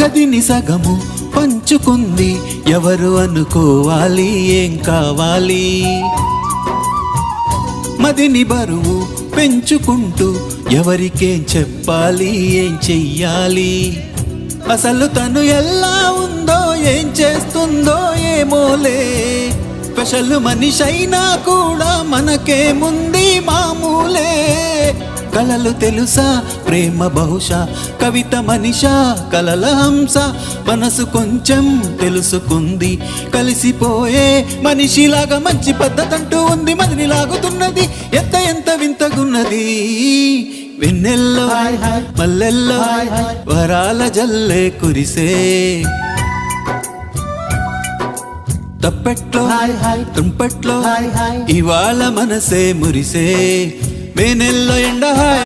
గదిని సగము పంచుకుంది ఎవరు అనుకోవాలి ఏం కావాలి. మదిని బరువు పెంచుకుంటూ ఎవరికేం చెప్పాలి ఏం చెయ్యాలి. అసలు తను ఎలా ఉందో ఏం చేస్తుందో ఏమోలే. స్పెషల్ మనిషైనా కూడా మనకేముంది మామూలే. కలలు తెలుసా ప్రేమ బహుశా కవిత మనిషా కలల హంస. మనసు కొంచెం తెలుసుకుంది కలిసిపోయే మనిషిలాగా. మంచి పద్ధతంటూ ఉంది మదిని లాగుతున్నది ఎంత ఎంత వింతగున్నది. వెన్నెల్లో మల్లెల్లో వరాల జల్లే కురిసే. తప్పెట్లో తుంపెట్లో ఇవాళ మనసే మురిసే. వెన్నెల్లో ఎండ